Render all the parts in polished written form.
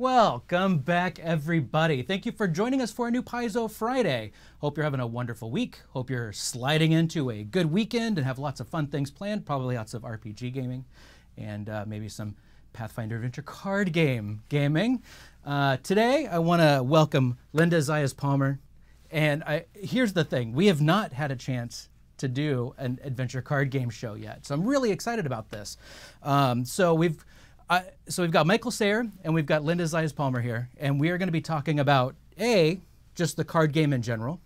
Welcome back, everybody. Thank you for joining us for a new Paizo Friday. Hope you're having a wonderful week. Hope you're sliding into a good weekend and have lots of fun things planned, probably lots of RPG gaming and maybe some Pathfinder Adventure Card Game gaming. Today, I want to welcome Linda Zayas-Palmer. And here's the thing. We have not had a chance to do an adventure card game show yet. So I'm really excited about this. So we've got Michael Sayre and we've got Linda Zayas-Palmer here, and we are going to be talking about just the card game in general.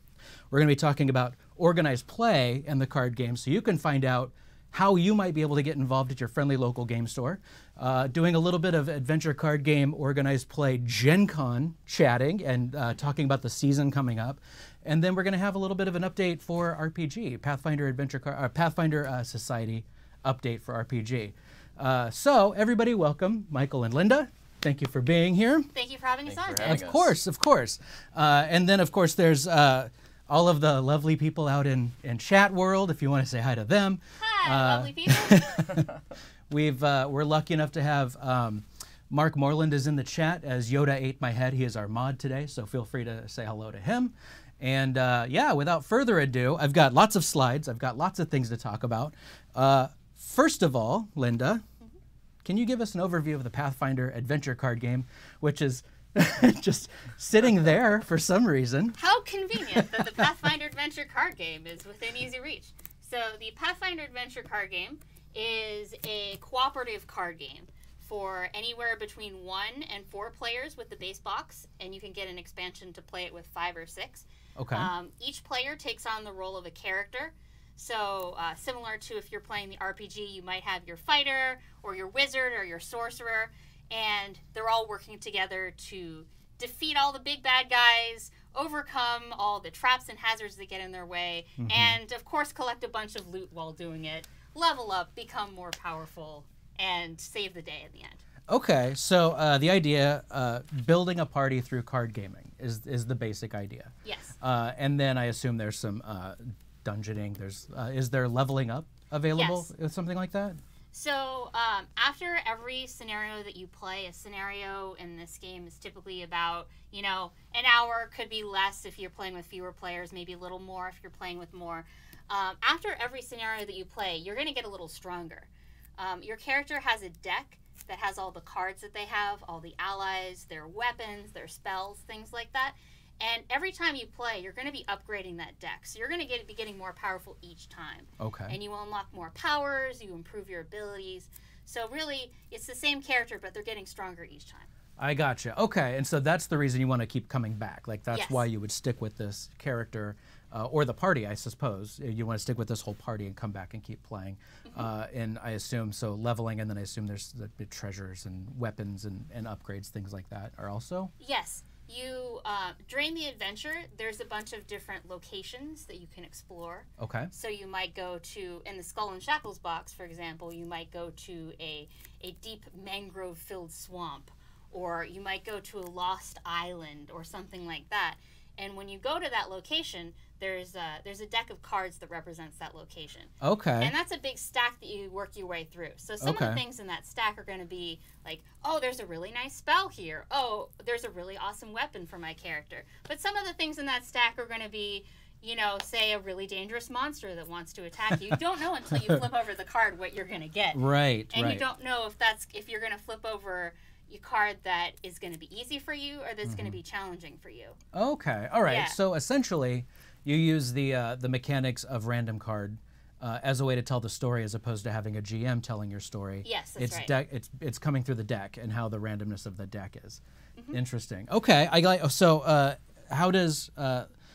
We're going to be talking about organized play and the card game, so you can find out how you might be able to get involved at your friendly local game store. Doing a little bit of adventure card game organized play Gen Con chatting and talking about the season coming up. And then we're going to have a little bit of an update for RPG, Pathfinder Society update for RPG. So everybody, welcome Michael and Linda. Thank you for being here. Thank you for having us on. Of course, of course. And then of course there's all of the lovely people out in chat world, if you want to say hi to them. Hi, lovely people. We're lucky enough to have Mark Moreland is in the chat as Yoda ate my head. He is our mod today, so feel free to say hello to him. And yeah, without further ado, I've got lots of slides. I've got lots of things to talk about. First of all, Linda, can you give us an overview of the Pathfinder Adventure Card Game, which is just sitting there for some reason? How convenient that the Pathfinder Adventure Card Game is within easy reach. So the Pathfinder Adventure Card Game is a cooperative card game for anywhere between 1 and 4 players with the base box, and you can get an expansion to play it with 5 or 6. Okay. Each player takes on the role of a character. So similar to if you're playing the RPG, you might have your fighter or your wizard or your sorcerer, and they're all working together to defeat all the big bad guys, overcome all the traps and hazards that get in their way, and of course collect a bunch of loot while doing it, level up, become more powerful, and save the day in the end. Okay, so the idea, building a party through card gaming is the basic idea. Yes. And then I assume there's some dungeoning. Is there leveling up available with something like that? So after every scenario that you play, a scenario in this game is typically about, an hour, could be less if you're playing with fewer players, maybe a little more if you're playing with more. After every scenario that you play, you're going to get a little stronger. Your character has a deck that has all the cards that they have, all the allies, their weapons, their spells, things like that. And every time you play, you're going to be upgrading that deck. So you're going to be getting more powerful each time. Okay. And you unlock more powers, you improve your abilities. So really, it's the same character, but they're getting stronger each time. I gotcha. Okay, and so that's the reason you want to keep coming back. Like, that's Yes. why you would stick with this character, or the party, I suppose. You want to stick with this whole party and come back and keep playing. And I assume, so leveling, and then I assume there's the treasures and weapons and upgrades, things like that are also? Yes. During the adventure, there's a bunch of different locations that you can explore. Okay. So you might go to, in the Skull and Shackles box, for example, you might go to a deep mangrove-filled swamp, or you might go to a lost island or something like that. And when you go to that location, there's a deck of cards that represents that location. Okay. And that's a big stack that you work your way through. So some of the things in that stack are going to be like, oh, there's a really nice spell here. Oh, there's a really awesome weapon for my character. But some of the things in that stack are going to be, say a really dangerous monster that wants to attack you. You don't know until you flip over the card what you're going to get. Right, and you don't know if you're going to flip over a card that is going to be easy for you or that's going to be challenging for you. Okay. All right. Yeah. So essentially, you use the mechanics of random card as a way to tell the story, as opposed to having a GM telling your story. Yes, that's right. It's coming through the deck and how the randomness of the deck is. Interesting. Okay. How does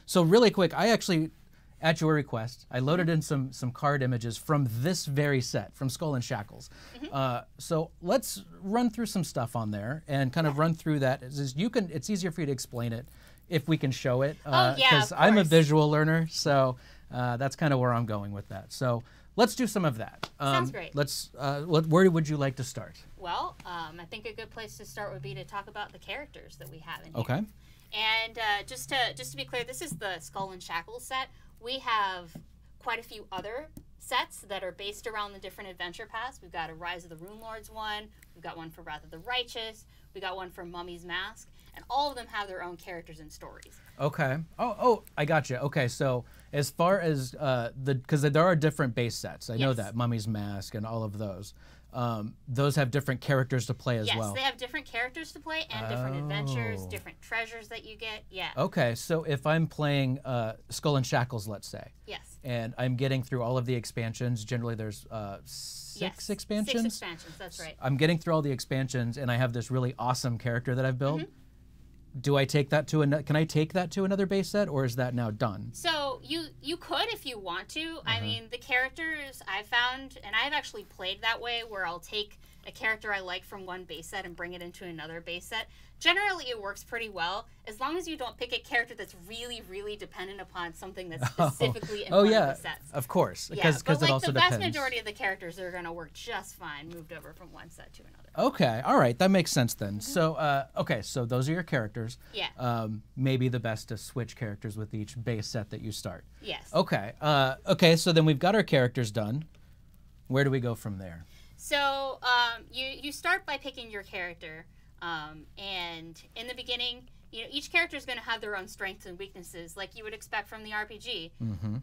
so really quick? I actually, at your request, I loaded in some card images from this very set, from Skull and Shackles. So let's run through some stuff on there and kind of run through that. It's easier for you to explain it if we can show it. Because I'm a visual learner, so that's kind of where I'm going with that. So let's do some of that. Sounds great. Where would you like to start? Well, I think a good place to start would be to talk about the characters that we have in here. Okay. And just to be clear, this is the Skull and Shackles set. We have quite a few other sets that are based around the different adventure paths. We've got a Rise of the Rune Lords one, we've got one for Wrath of the Righteous, we got one for Mummy's Mask, and all of them have their own characters and stories. Okay. Oh, I got you. Okay, so as far as because there are different base sets. I know that Mummy's Mask and all of those. Those have different characters to play as well. Yes, they have different characters to play and different adventures, different treasures that you get. Yeah. Okay, so if I'm playing Skull and Shackles, let's say. Yes. And I'm getting through all of the expansions. Generally, there's six expansions. 6 expansions. That's right. I'm getting through all the expansions, and I have this really awesome character that I've built. Do I take that to can I take that to another base set, or is that now done? So you could if you want to. I mean, the characters I've found, and I've actually played that way, where I'll take a character I like from one base set and bring it into another base set. Generally, it works pretty well, as long as you don't pick a character that's really, really dependent upon something that's specifically in one of the sets. Of course, Yeah, because but it also the depends. vast majority of the characters are going to work just fine, moved over from one set to another. Okay, all right, that makes sense then. So, okay, so those are your characters. Yeah. Maybe the best to switch characters with each base set that you start. Yes. Okay. Okay, so then we've got our characters done. Where do we go from there? So you start by picking your character, and in the beginning, each character is going to have their own strengths and weaknesses, like you would expect from the RPG.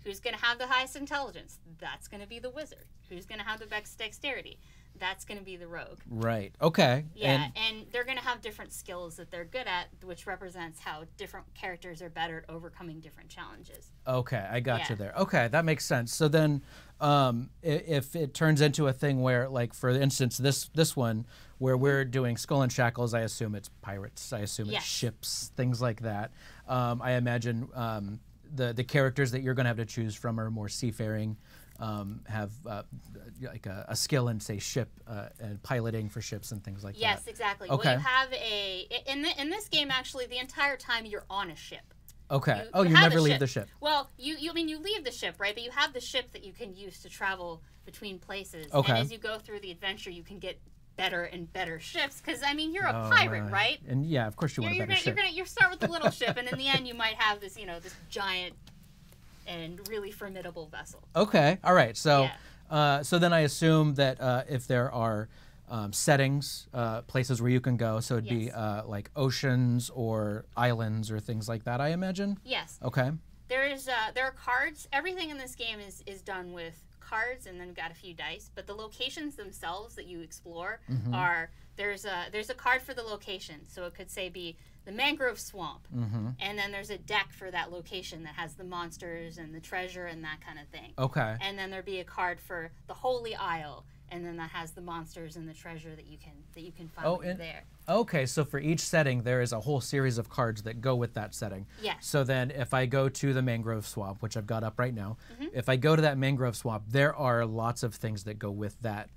Who's going to have the highest intelligence? That's going to be the wizard. Who's going to have the best dexterity? That's going to be the rogue. Right. Okay. Yeah, and they're going to have different skills that they're good at, which represents how different characters are better at overcoming different challenges. Okay, I got you there. Okay, that makes sense. So then, if it turns into a thing where, like, for instance, this one, where we're doing Skull and Shackles, I assume it's pirates. I assume it's ships, things like that. I imagine the characters that you're going to have to choose from are more seafaring. Have like a skill in, say, ship and piloting for ships and things like that. Yes, exactly. Okay. Well, you have in this game, actually, the entire time you're on a ship. Okay. You never leave the ship. Well, you leave the ship, right? But you have the ship that you can use to travel between places. Okay. And as you go through the adventure, you can get better and better ships, because I mean, you're a pirate, right? And yeah, of course you want a better ship. You start with the little ship, and in the end, you might have this this giant and really formidable vessel. Okay, all right. So, so then I assume that if there are settings, places where you can go, so it'd be like oceans or islands or things like that, I imagine. Yes. Okay. There are cards. Everything in this game is done with cards, and then we've got a few dice. But the locations themselves that you explore are there's a card for the location, so it could say be the mangrove swamp, and then there's a deck for that location that has the monsters and the treasure and that kind of thing. Okay. And then there'd be a card for the Holy Isle, and then that has the monsters and the treasure that you can find there. Okay, so for each setting, there is a whole series of cards that go with that setting. Yes. So then if I go to the mangrove swamp, which I've got up right now, if I go to that mangrove swamp, there are lots of things that go with that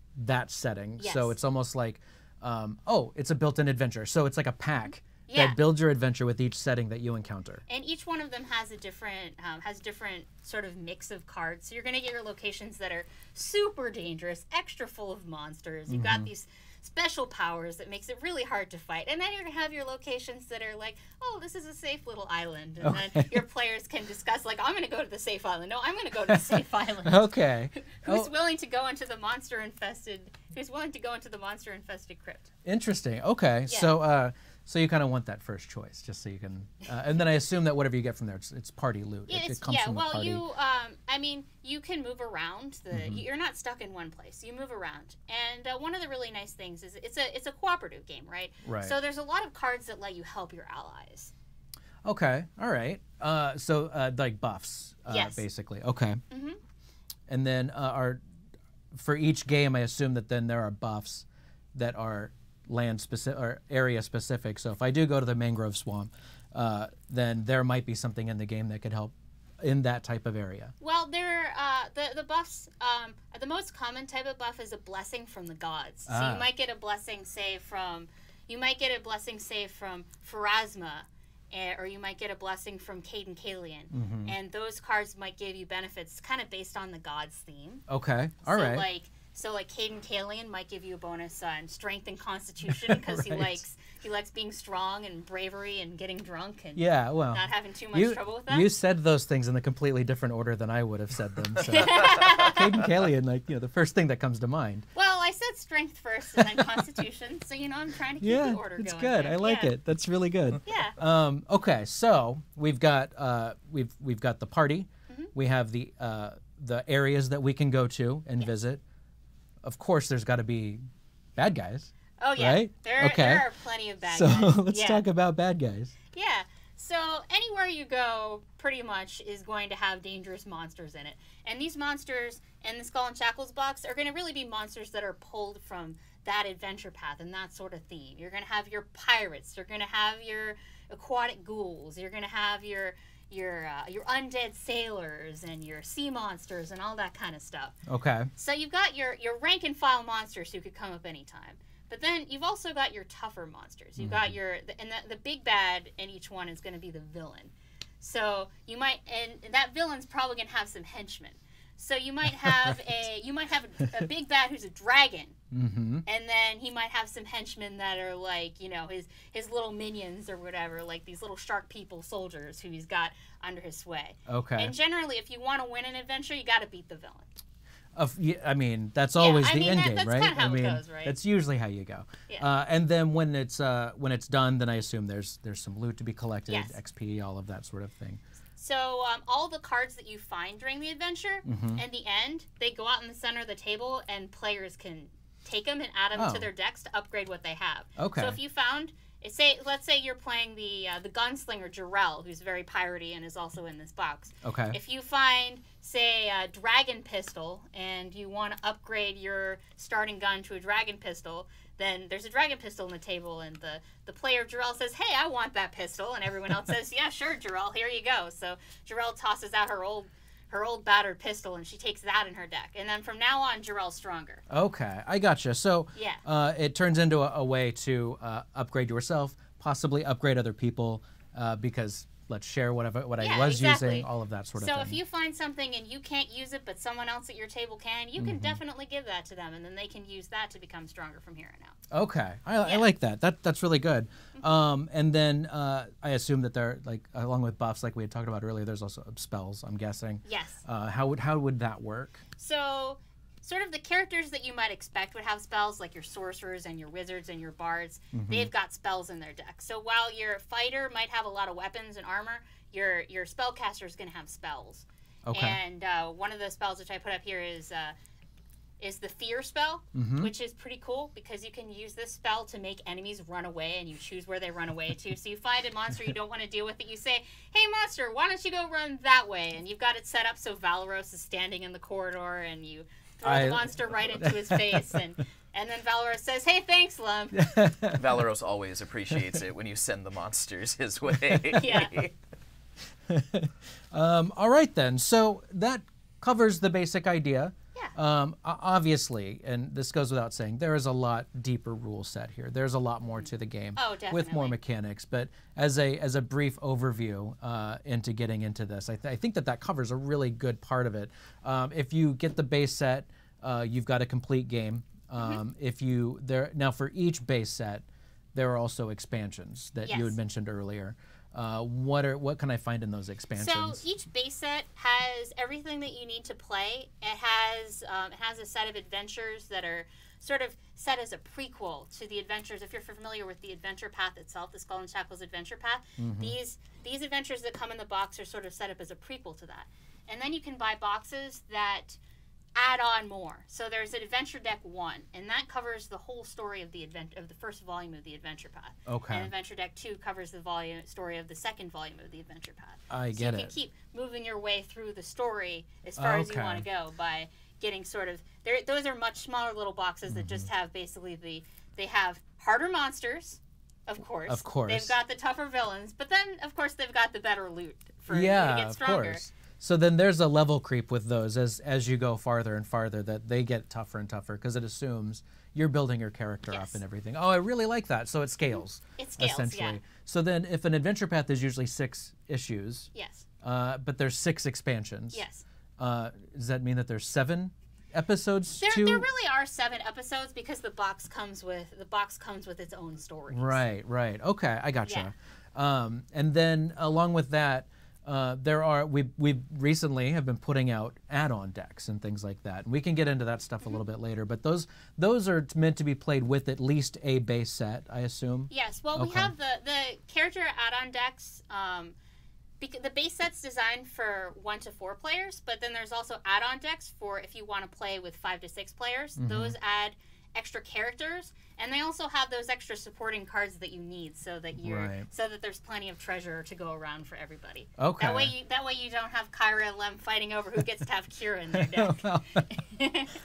setting. Yes. So it's almost like, it's a built-in adventure. So it's like a pack that builds your adventure with each setting that you encounter. And each one of them has a different sort of mix of cards. So you're going to get your locations that are super dangerous, extra full of monsters. You've got these special powers that makes it really hard to fight. And then you're going to have your locations that are like, oh, this is a safe little island. And then your players can discuss, like, I'm going to go to the safe island. No, I'm going to go to the safe island. Okay. Who's willing to go into the monster-infested crypt? Interesting. Okay. Yeah. So you kind of want that first choice, just so you can, and then I assume that whatever you get from there, it's party loot. It comes from the party. You can move around. You're not stuck in one place. You move around, and one of the really nice things is it's a cooperative game, right? Right. So there's a lot of cards that let you help your allies. Okay. All right. So like buffs, basically. Okay. And then for each game, I assume that then there are buffs that are land specific or area specific. So if I do go to the mangrove swamp, then there might be something in the game that could help in that type of area. Well, the buffs. The most common type of buff is a blessing from the gods. So you might get a blessing save from Pharasma, or you might get a blessing from Caden Kalian, and those cards might give you benefits kind of based on the gods theme. Okay, all right. So Caden Kalian might give you a bonus on strength and constitution, because he likes being strong and bravery and getting drunk and not having too much trouble with that. You said those things in a completely different order than I would have said them. So Caden Kalian, the first thing that comes to mind. Well, I said said strength first and then constitution, so I'm trying to keep the order going. It's good. Here. I like it. That's really good. Yeah. Okay, so we've got we've got the party. We have the areas that we can go to and visit. Of course, there's got to be bad guys. Oh yeah, right? There are plenty of bad guys. So let's talk about bad guys. Yeah. So anywhere you go, pretty much, is going to have dangerous monsters in it. And these monsters in the Skull and Shackles box are going to really be monsters that are pulled from that adventure path and that sort of theme. You're going to have your pirates. You're going to have your aquatic ghouls. You're going to have your undead sailors and your sea monsters and all that kind of stuff. Okay. So you've got your rank and file monsters who could come up anytime. But then you've also got your tougher monsters. You've got the big bad in each one is going to be the villain. So you might, and that villain's probably going to have some henchmen. So you might have a big bad who's a dragon, and then he might have some henchmen that are like his little minions or whatever, like these little shark people soldiers who he's got under his sway. Okay. And generally, if you want to win an adventure, you got to beat the villain. I mean, that's always the end game, that's right? Kind of how it goes, right? That's usually how you go. Yeah. And then when it's done, then I assume there's some loot to be collected, yes. XP, all of that sort of thing. So all the cards that you find during the adventure, in the end, they go out in the center of the table, and players can take them and add them to their decks to upgrade what they have. Okay. So if you found, let's say you're playing the gunslinger Jarrell, who's very piratey and is also in this box. Okay. If you find, say, a dragon pistol, and you want to upgrade your starting gun to a dragon pistol, then there's a dragon pistol on the table, and the player Jarrell says, "Hey, I want that pistol," and everyone else says, "Yeah, sure, Jarrell, here you go." So Jarrell tosses out her old battered pistol, and she takes that in her deck. And then from now on, Jarrell's stronger. Okay, I gotcha. So it turns into a way to upgrade yourself, possibly upgrade other people, because let's share what I was using, all of that sort of thing. So if you find something and you can't use it, but someone else at your table can, you can definitely give that to them, and then they can use that to become stronger from here on out. Okay, I like that. That's really good. And then I assume that there, like, along with buffs, like we had talked about earlier, there's also spells, I'm guessing. Yes. How would that work? So sort of the characters that you might expect would have spells, like your sorcerers and your wizards and your bards, they've got spells in their deck. So while your fighter might have a lot of weapons and armor, your spellcaster is going to have spells. Okay. And one of the spells which I put up here is the fear spell, which is pretty cool because you can use this spell to make enemies run away, and you choose where they run away to. So you find a monster you don't want to deal with it, you say, "Hey monster, why don't you go run that way?" And you've got it set up so Valeros is standing in the corridor, and you throw the monster right into his face, and then Valeros says, "Hey, thanks, Lum." Valeros always appreciates it when you send the monsters his way. Yeah. All right then. So that covers the basic idea. Yeah. Obviously, and this goes without saying, there is a lot deeper rule set here. There's a lot more to the game. Oh, definitely. With more mechanics. But as a brief overview into getting into this, I think that covers a really good part of it. If you get the base set, you've got a complete game. Now for each base set, there are also expansions that you had mentioned earlier. What can I find in those expansions? So each base set has everything that you need to play. It has a set of adventures that are sort of set as a prequel to the adventures. If you're familiar with the adventure path itself, the Skull and Shackles adventure path, these adventures that come in the box are sort of set up as a prequel to that. And then you can buy boxes that add on more. So there's an Adventure Deck 1, and that covers the whole story of the first volume of the Adventure Path. Okay. And Adventure Deck 2 covers the story of the second volume of the Adventure Path. I get it. So you can keep moving your way through the story as far as you want to go by getting sort of... Those are much smaller little boxes that just have basically they have harder monsters, of course. Of course. They've got the tougher villains, but then, of course, they've got the better loot for you to get stronger. Of course. So then there's a level creep with those as you go farther and farther, that they get tougher and tougher because it assumes you're building your character up and everything. Oh, I really like that. So it scales. It scales, essentially. yeah. So then if an adventure path is usually 6 issues, yes, but there's 6 expansions. Yes. Does that mean that there's 7 episodes? There really are 7 episodes because the box comes with its own stories. Right. Okay, I gotcha. And then along with that, we recently have been putting out add-on decks and things like that. And we can get into that stuff a little bit later, but those are meant to be played with at least a base set, I assume. Yes. Well, we have the character add-on decks. The base set's designed for 1 to 4 players, but then there's also add-on decks for if you want to play with 5 to 6 players. Those add extra characters, and they also have those extra supporting cards that you need, so that there's plenty of treasure to go around for everybody. Okay. That way you don't have Kyra and Lem fighting over who gets to have Kira in their deck.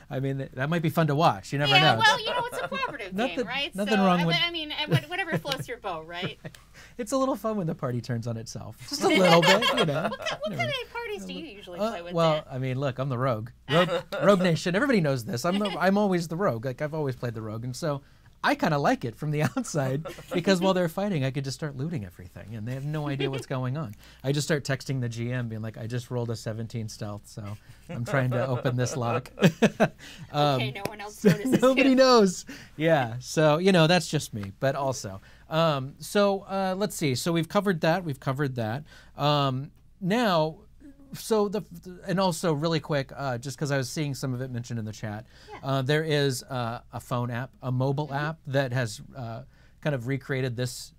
I mean, that might be fun to watch. You never know. Yeah, well, it's a cooperative game, right? Nothing wrong with. I mean, whatever floats your boat, right? It's a little fun when the party turns on itself, just a little bit, What kind of parties do you usually play with? Well, I mean, look, I'm the rogue. Rogue Nation. Everybody knows this. I'm always the rogue. Like, I've always played the rogue, and so I kind of like it from the outside because while they're fighting, I could just start looting everything, and they have no idea what's going on. I just start texting the GM, being like, "I just rolled a 17 stealth, so I'm trying to open this lock." Okay, no one else notices. Nobody knows. Yeah, so that's just me, but also. Let's see. So we've covered that. Now. So and also really quick, just because I was seeing some of it mentioned in the chat, there is a phone app, a mobile app that has kind of recreated this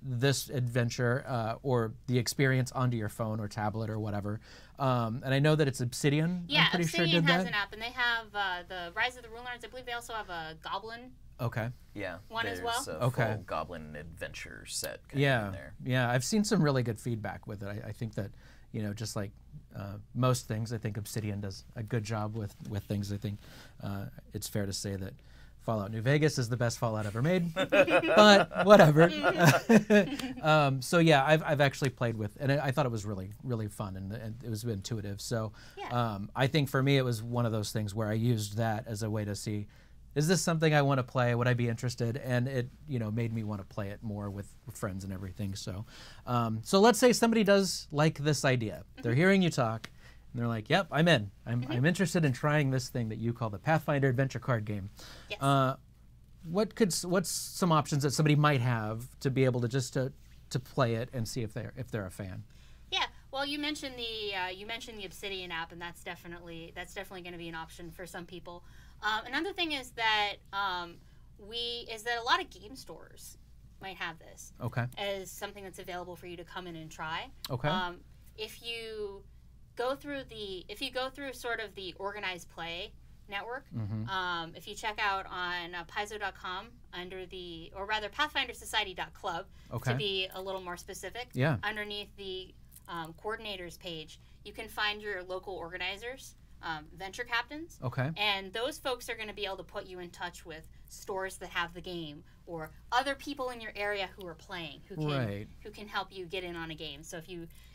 adventure or the experience onto your phone or tablet or whatever. And I know that it's Obsidian. Yeah, I'm pretty Obsidian sure did has that. an app, and they have the Rise of the Runelords. I believe they also have a Goblin. Okay. Yeah. One as well. There's a full Goblin adventure set. In there. Yeah. I've seen some really good feedback with it. I think that. Just like most things, I think Obsidian does a good job with things. I think it's fair to say that Fallout New Vegas is the best Fallout ever made, but whatever. So yeah, I've actually played with, and I thought it was really, really fun, and it was intuitive. So I think for me, it was one of those things where I used that as a way to see, is this something I want to play? Would I be interested? And it, made me want to play it more with friends and everything. So, so let's say somebody does like this idea. They're hearing you talk, and they're like, "Yep, I'm in. I'm interested in trying this thing that you call the Pathfinder Adventure Card Game." Yes. What's some options that somebody might have to be able to just to play it and see if they're a fan? Yeah, well, you mentioned the Obsidian app, and that's definitely going to be an option for some people. Another thing is that a lot of game stores might have this as something that's available for you to come in and try. Okay. If you go through sort of the Organized Play network, if you check out on Paizo.com or rather PathfinderSociety.club to be a little more specific, underneath the coordinators page, you can find your local organizers. Venture captains. Okay. And those folks are going to be able to put you in touch with stores that have the game or other people in your area who are playing who can help you get in on a game. So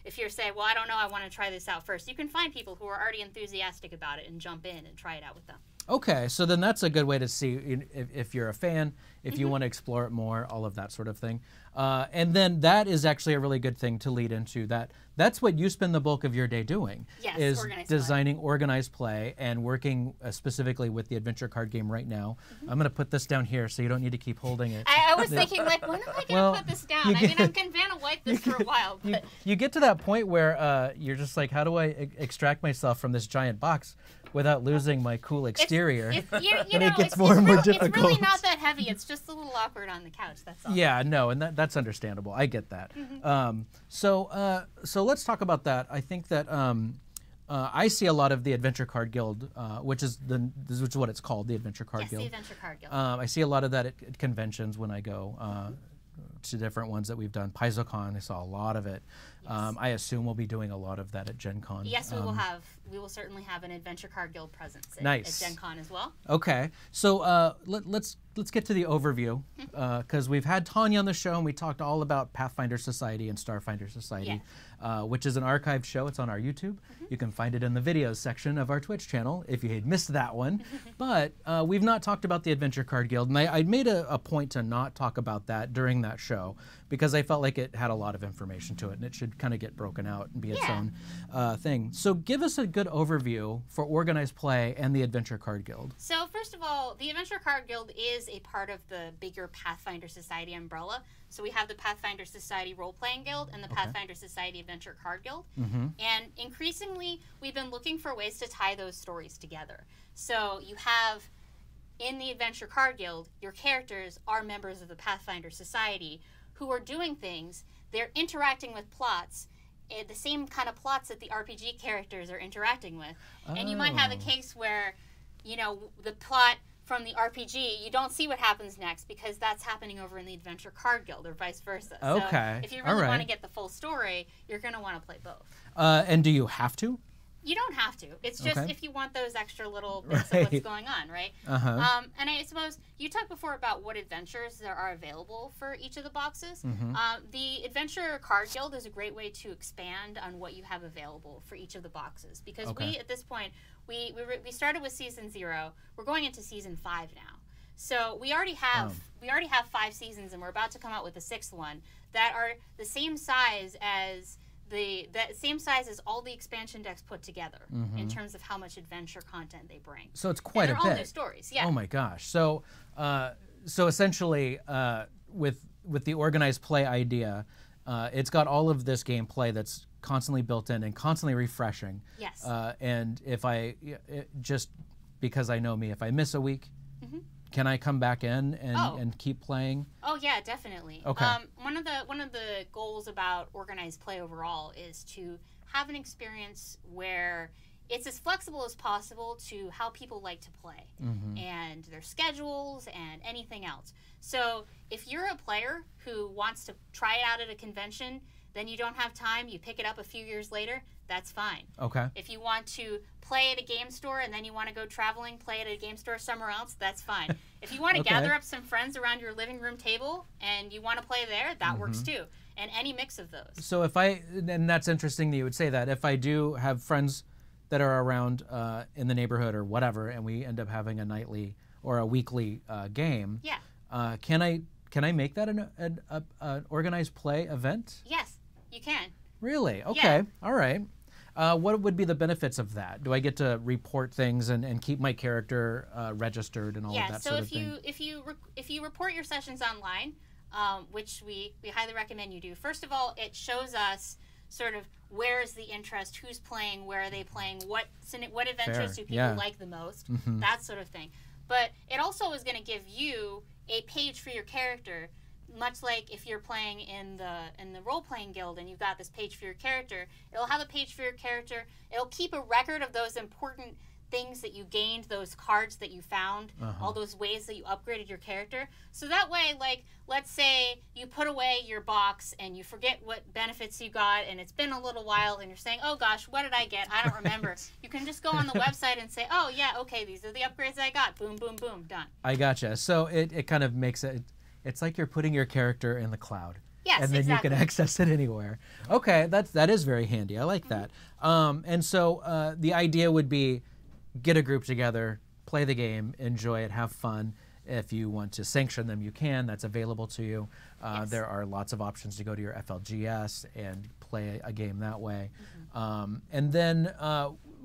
if you're saying, well, I don't know, I want to try this out first, you can find people who are already enthusiastic about it and jump in and try it out with them. Okay, so then that's a good way to see if you're a fan, if you want to explore it more, all of that sort of thing. And then that is actually a really good thing to lead into that. That's what you spend the bulk of your day doing, is designing organized play and working specifically with the adventure card game right now. I'm going to put this down here so you don't need to keep holding it. I was thinking, when am I going to put this down? I've been Vanna White this for a while. But you get to that point where you're just like, how do I extract myself from this giant box without losing my cool exterior? It gets more and more difficult. It's really not that heavy. It's just a little awkward on the couch, that's all. Yeah, no, and that's understandable. I get that. So let's talk about that. I think that I see a lot of the Adventure Card Guild, which is what it's called, the Adventure Card Guild. Yes, the Adventure Card Guild. I see a lot of that at conventions when I go to different ones that we've done. PaizoCon, I saw a lot of it. Yes. I assume we'll be doing a lot of that at Gen Con. Yes, we will certainly have an Adventure Card Guild presence at Gen Con as well. Okay, so let's get to the overview, because we've had Tanya on the show and we talked all about Pathfinder Society and Starfinder Society, which is an archived show. It's on our YouTube. You can find it in the videos section of our Twitch channel if you had missed that one. But we've not talked about the Adventure Card Guild, and I made a point to not talk about that during that show because I felt like it had a lot of information to it and it should kind of get broken out and be its own thing. So give us a good overview for organized play and the Adventure Card Guild. So first of all, the Adventure Card Guild is is a part of the bigger Pathfinder Society umbrella. So we have the Pathfinder Society Role-Playing Guild and the Pathfinder Society Adventure Card Guild. And increasingly, we've been looking for ways to tie those stories together. So you have, in the Adventure Card Guild, your characters are members of the Pathfinder Society who are doing things. They're interacting with plots, the same kind of plots that the RPG characters are interacting with. And you might have a case where, you know, the plot from the RPG, you don't see what happens next because that's happening over in the Adventure Card Guild or vice versa. Okay. So if you really want to get the full story, you're going to want to play both. And do you have to? You don't have to. It's just if you want those extra little bits of what's going on, right? And I suppose you talked before about what adventures there are available for each of the boxes. The Adventure Card Guild is a great way to expand on what you have available for each of the boxes because we, at this point, we started with Season 0. We're going into Season 5 now. So we already have 5 seasons, and we're about to come out with the 6th one that are the same size as all the expansion decks put together in terms of how much adventure content they bring. So it's quite a bit. They're all new stories. Yeah. Oh my gosh. So essentially, with the organized play idea, it's got all of this gameplay that's constantly built in and constantly refreshing. Yes. And if just because I know me, if I miss a week, can I come back in and keep playing? Oh yeah, definitely. Okay. One of the goals about organized play overall is to have an experience where it's as flexible as possible to how people like to play and their schedules and anything else. So if you're a player who wants to try it out at a convention, then you don't have time, you pick it up a few years later, that's fine. Okay. If you want to play at a game store and then you want to go traveling, play at a game store somewhere else, that's fine. If you want to gather up some friends around your living room table and you want to play there, that works too. And any mix of those. So and that's interesting that you would say that. If I do have friends that are around in the neighborhood or whatever, and we end up having a nightly or a weekly game, can I make that an organized play event? Yes, you can. Really? Okay. All right. What would be the benefits of that? Do I get to report things and keep my character registered and all of that sort of thing? Yeah, so if you report your sessions online, which we highly recommend you do, first of all, it shows us sort of where is the interest, who's playing, where are they playing, what adventures do people like the most, that sort of thing. But it also is going to give you a page for your character, much like if you're playing in the role-playing guild and you've got this page for your character. It'll have a page for your character. It'll keep a record of those important things that you gained, those cards that you found, all those ways that you upgraded your character. So that way, like, let's say you put away your box and you forget what benefits you got and it's been a little while and you're saying, oh gosh, what did I get? I don't remember. You can just go on the website and say, oh yeah, okay, these are the upgrades I got. Boom, boom, boom, done. I gotcha. So it kind of makes it's like you're putting your character in the cloud. Yes, and then you can access it anywhere. Okay, that is very handy. I like that. And so the idea would be get a group together, play the game, enjoy it, have fun. If you want to sanction them, you can. That's available to you. There are lots of options to go to your FLGS and play a game that way. And then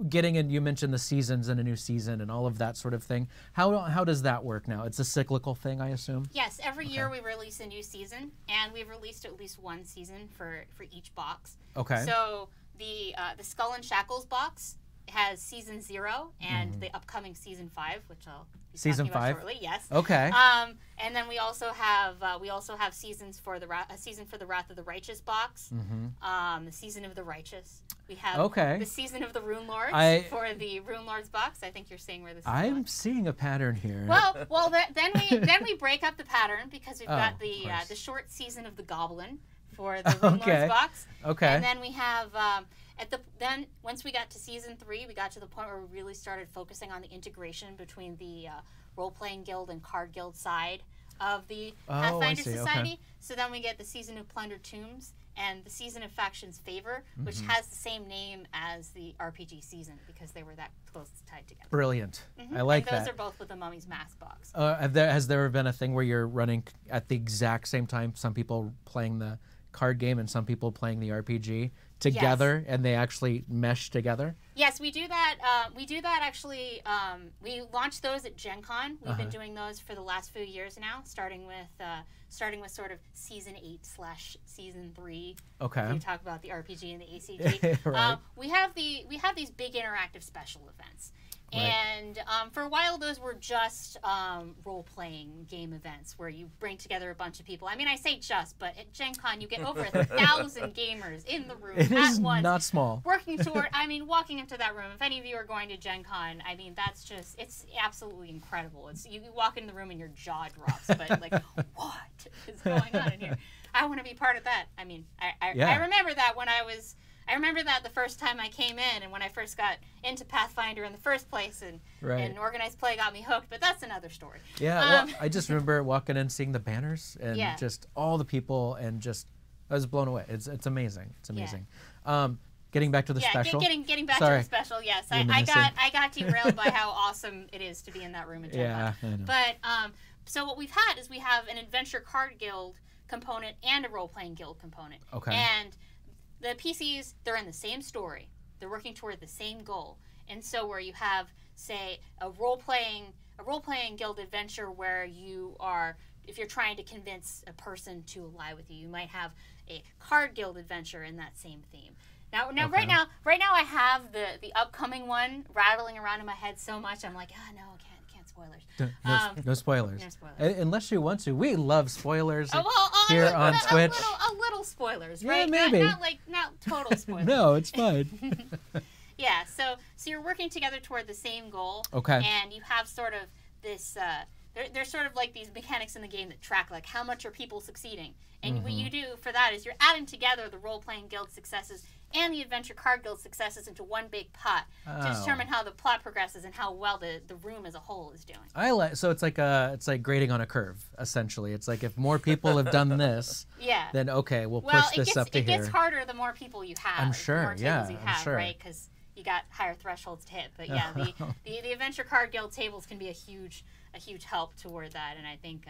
getting in, you mentioned the seasons and a new season and all of that sort of thing. How does that work now? It's a cyclical thing, I assume? Yes, every year we release a new season, and we've released at least one season for each box. Okay. So the Skull and Shackles box has Season 0 and the upcoming Season 5, which I'll be Season talking about 5? shortly. Yes. Okay. And then we also have seasons for a season for the Wrath of the Righteous box, the Season of the Righteous. We have the Season of the Rune Lords for the Rune Lords box. I think you're seeing where this is going. I'm seeing a pattern here. Well, then we break up the pattern because we've got the short Season of the Goblin for the Rune Lords box. Okay. And then we have then once we got to Season 3, we got to the point where we really started focusing on the integration between the role-playing guild and card guild side of the Pathfinder Society. Okay. So then we get the Season of Plundered Tombs and the Season of Factions Favor, which has the same name as the RPG season because they were that close tied together. Brilliant. I like that. And those are both with the Mummy's Mask box. Has there been a thing where you're running at the exact same time, some people playing the card game and some people playing the RPG together, and they actually mesh together? Yes, we do that. We do that actually. We launched those at Gen Con. We've been doing those for the last few years now, starting with sort of season 8/season 3. Okay. We talk about the RPG and the ACG. Right. We have these big interactive special events. Right. And for a while, those were just role-playing game events where you bring together a bunch of people. I mean, I say just, but at Gen Con, you get over 1,000 gamers in the room It at is once. not small. Working toward, I mean, walking into that room, if any of you are going to Gen Con, I mean, that's just, it's absolutely incredible. It's you walk in the room and your jaw drops, but like, what is going on in here? I want to be part of that. I mean, I remember that when I remember that the first time I came in and when I first got into Pathfinder in the first place, and Organized Play got me hooked, but that's another story. Yeah, well, I just remember walking in, seeing the banners and just all the people, and just I was blown away. It's amazing. It's amazing. Getting back to the special. Getting back to the special. Yes, I got derailed by how awesome it is to be in that room at Gen Con. But so what we've had is we have an adventure card guild component and a role-playing guild component. Okay. And the PCs, they're in the same story. They're working toward the same goal. And so where you have, say, a role-playing guild adventure where you are, if you're trying to convince a person to ally with you, you might have a card guild adventure in that same theme. Now, right now, I have the upcoming one rattling around in my head so much. I'm like, no, can't spoilers. No spoilers. No spoilers. Unless you want to. We love spoilers here on Twitch. A little spoilers, right? Yeah, maybe. Not total spoilers. No, it's fine. Yeah, so you're working together toward the same goal. Okay. And you have sort of this, there's sort of like these mechanics in the game that track, like, how much are people succeeding? And what you do for that is you're adding together the role-playing guild successes and the adventure card guild successes into one big pot to determine how the plot progresses and how well the room as a whole is doing. So it's like grading on a curve, essentially. It's like if more people have done this, then okay, we'll push this up to here. It gets harder the more people you have. I'm sure, the more tables you have, sure. right? Because you got higher thresholds to hit. But yeah, the adventure card guild tables can be a huge help toward that. And I think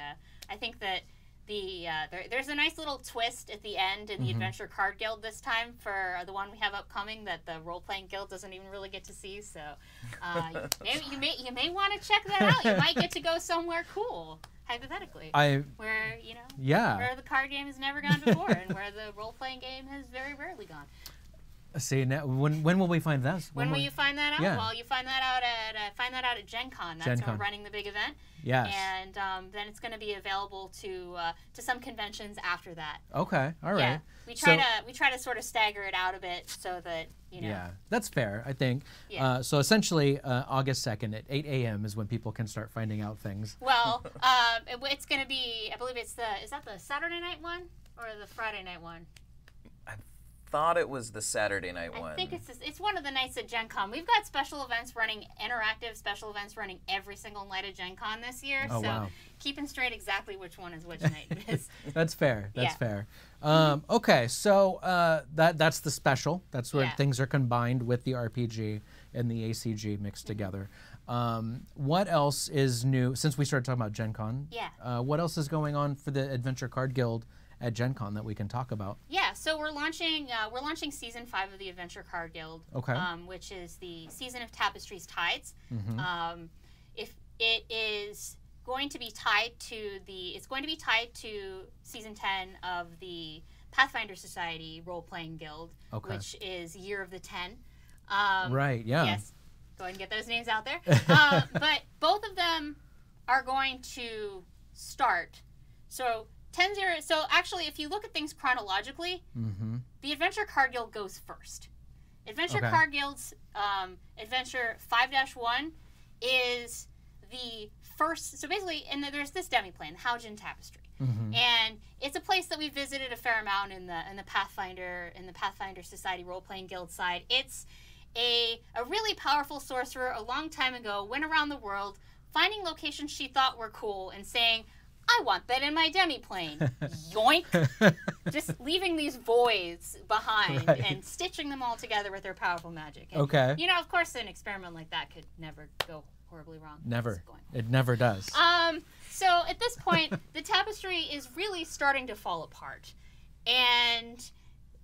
that there's a nice little twist at the end in the Adventure Card Guild this time for the one we have upcoming that the Role Playing Guild doesn't even really get to see. So you may want to check that out. You might get to go somewhere cool, hypothetically, where where the card game has never gone before and where the role playing game has very rarely gone. See, now, when will we find that? When will you find that out? Yeah. Well, you find that out at Gen Con. That's when we're running the big event. Yes. And then it's going to be available to some conventions after that. Okay. All right. Yeah. We try to sort of stagger it out a bit so that Yeah, that's fair, I think. Yeah. So essentially, August 2nd at 8 a.m. is when people can start finding out things. Well, it's going to be. I believe is that the Saturday night one or the Friday night one? Thought it was the Saturday night one. I think it's one of the nights at Gen Con. We've got special events running, interactive special events running every single night at Gen Con this year. Oh, so wow. keeping straight exactly which one is which night is. That's fair. That's fair. Okay, so that's the special. That's where things are combined with the RPG and the ACG mixed together. What else is new since we started talking about Gen Con? Yeah. What else is going on for the Adventure Card Guild at Gen Con that we can talk about? Yeah, so we're launching season 5 of the Adventure Card Guild, which is the season of Tapestry's Tides. If it is going to be tied to season 10 of the Pathfinder Society role-playing guild, which is Year of the 10. Right. Yeah. Yes. Go ahead and get those names out there. But both of them are going to start. So actually, if you look at things chronologically, the Adventure Card Guild goes first. Adventure Card Guild's Adventure 5-1 is the first. So basically, and there's this demi-plane, the Haujin Tapestry, and it's a place that we visited a fair amount in the Pathfinder Society role-playing guild side. It's a really powerful sorcerer a long time ago went around the world finding locations she thought were cool and saying, I want that in my demi-plane. Yoink. Just leaving these voids behind and stitching them all together with their powerful magic. And, of course, an experiment like that could never go horribly wrong. Never. It never does. So at this point, the tapestry is really starting to fall apart. And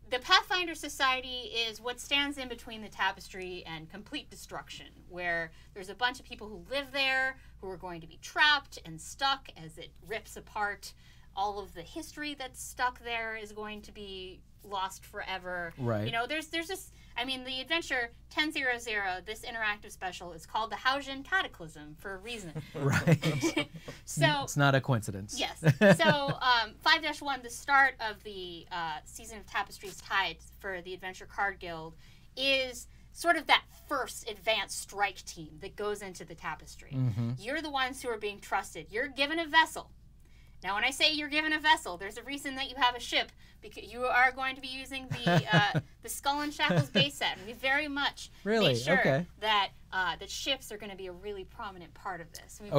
the Pathfinder Society is what stands in between the tapestry and complete destruction, where there's a bunch of people who live there who are going to be trapped and stuck as it rips apart. All of the history that's stuck there is going to be lost forever. Right. You know, there's this, I mean, the adventure 10.0.0, this interactive special, is called the Haujin Cataclysm for a reason. Right. So it's not a coincidence. yes. So 5-1, the start of the season of Tapestry's Tides for the Adventure Card Guild, is sort of that first advanced strike team that goes into the tapestry. You're the ones who are being trusted. You're given a vessel. Now, when I say you're given a vessel, there's a reason that you have a ship, because you are going to be using the Skull and Shackles base set. And we very much Really? made sure Okay. that that ships are going to be a really prominent part of this. We've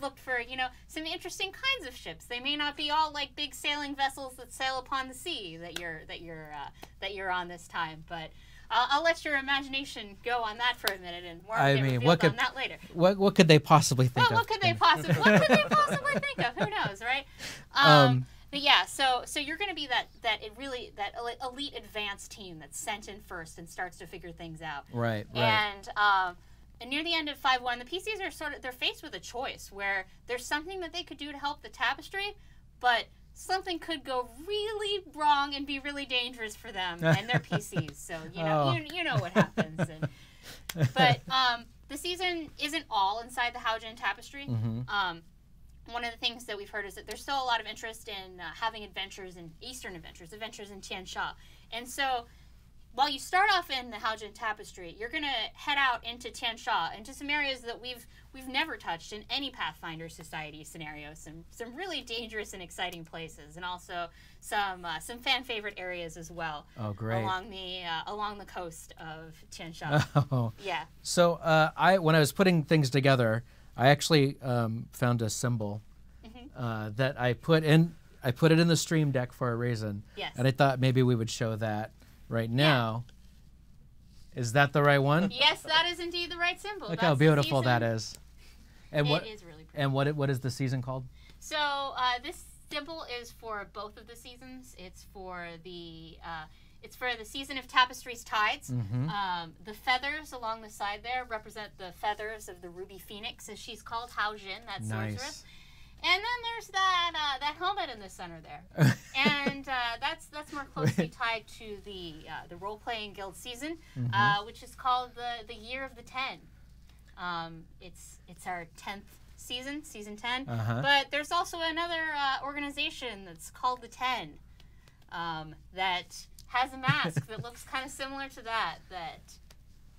looked for, you know, some interesting kinds of ships. They may not be all like big sailing vessels that sail upon the sea that you're on this time, but I'll let your imagination go on that for a minute, and more will get revealed on that later. What could they possibly think of? What could they possibly think of? Who knows, right? But yeah, so you're going to be that elite advanced team that's sent in first and starts to figure things out. Right. And near the end of 5.1, the PCs are they're faced with a choice where there's something that they could do to help the tapestry, but something could go really wrong and be really dangerous for them and their PCs. So you know what happens. But the season isn't all inside the Haujin tapestry. One of the things that we've heard is that there's still a lot of interest in having adventures in Eastern adventures in Tian Sha. And so while you start off in the Haujin tapestry, you're going to head out into Tian Sha, into some areas that we've never touched in any Pathfinder Society scenario. Some really dangerous and exciting places, and also some fan favorite areas as well. Oh, great! Along the coast of Tian Sha. Oh. Yeah. So when I was putting things together, I actually found a symbol that I put in. I put it in the stream deck for a reason. Yes. And I thought maybe we would show that right now. Yeah. Is that the right one? Yes, that is indeed the right symbol. Look how beautiful that is. And it is really pretty. And what is the season called? So this symbol is for both of the seasons. It's for the season of Tapestry's Tides. The feathers along the side there represent the feathers of the Ruby Phoenix, as she's called, Haujin, that sorceress. And then there's that helmet in the center there, and that's more closely tied to the role-playing guild season, which is called the Year of the 10. It's our 10th season, season 10. But there's also another organization that's called the 10 that has a mask that looks kind of similar to that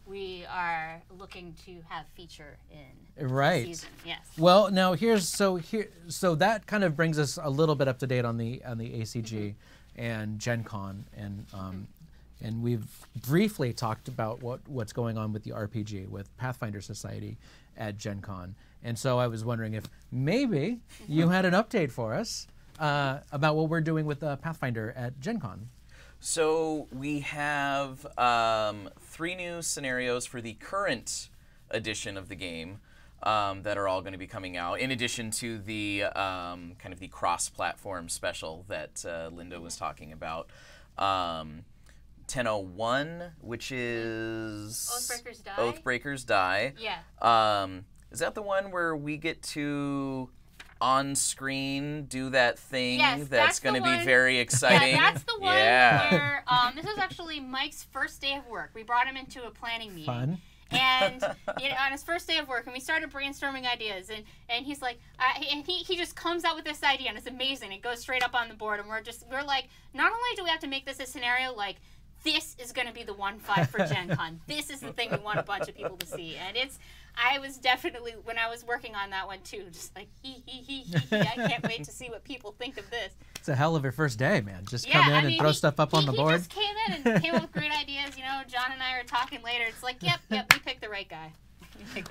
we are looking to have feature in the season. Yes. Well, now so that kind of brings us a little bit up to date on the ACG and Gen Con, and we've briefly talked about what's going on with the RPG with Pathfinder Society at Gen Con. And so I was wondering if maybe you had an update for us about what we're doing with Pathfinder at Gen Con. So we have 3 new scenarios for the current edition of the game that are all going to be coming out, in addition to the kind of the cross-platform special that Linda was talking about. 10.01, which is Oathbreakers Die. Oathbreakers Die. Yeah. Is that the one where we get to on screen do that thing that's going to be very exciting? Yeah, that's the one where this was actually Mike's first day of work. We brought him into a planning meeting. Fun. And on his first day of work, and we started brainstorming ideas, and he's like, and he just comes out with this idea, and it's amazing. It goes straight up on the board, and we're like, not only do we have to make this a scenario, like, this is going to be the 1-5 for Gen Con. This is the thing we want a bunch of people to see. And I was definitely, when I was working on that one too, just like, I can't wait to see what people think of this. It's a hell of your first day, man. Just come in and throw stuff up on the board. He just came in and came up with great ideas. You know, John and I are talking later. It's like, yep, we picked the right guy.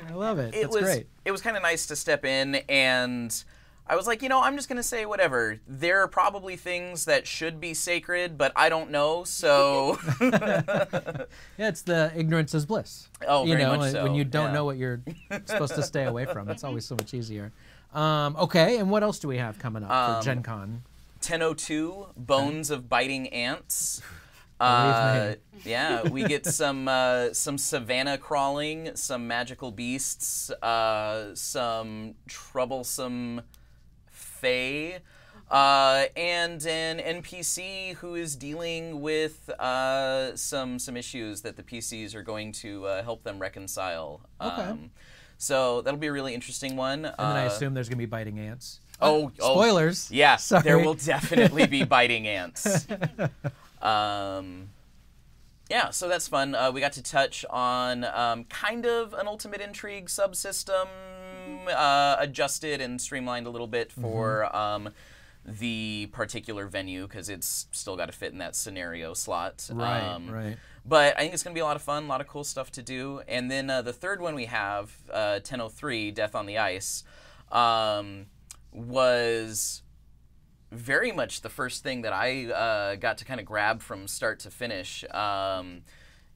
I love it. It's great. It was kind of nice to step in, and I was like, I'm just going to say whatever. There are probably things that should be sacred, but I don't know, so... Yeah, it's the ignorance is bliss. Oh, very much so. When you don't know what you're supposed to stay away from, it's always so much easier. Okay, and what else do we have coming up for Gen Con? 1002, Bones of Biting Ants. Believe me. Yeah, we get some savannah crawling, some magical beasts, some troublesome fae, and an NPC who is dealing with some issues that the PCs are going to help them reconcile. Okay. So that'll be a really interesting one. And then I assume there's going to be biting ants. Oh, spoilers. Yeah, Sorry. there will definitely be biting ants. Yeah, so that's fun. We got to touch on kind of an Ultimate Intrigue subsystem, adjusted and streamlined a little bit for the particular venue, because it's still got to fit in that scenario slot. Right. But I think it's going to be a lot of fun, a lot of cool stuff to do. And then the third one we have, 1003, Death on the Ice, was very much the first thing that I got to kind of grab from start to finish.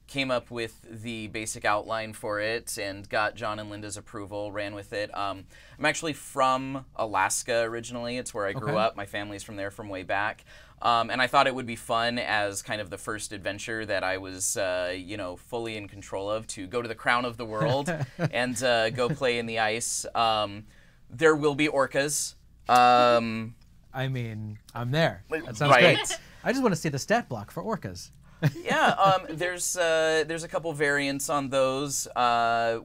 Came up with the basic outline for it and got John and Linda's approval, ran with it. I'm actually from Alaska originally. It's where I grew up. My family's from there from way back. And I thought it would be fun as kind of the first adventure that I was, fully in control of, to go to the crown of the world and go play in the ice. There will be orcas. I mean, I'm there. That sounds great. I just want to see the stat block for orcas. Yeah, there's a couple variants on those.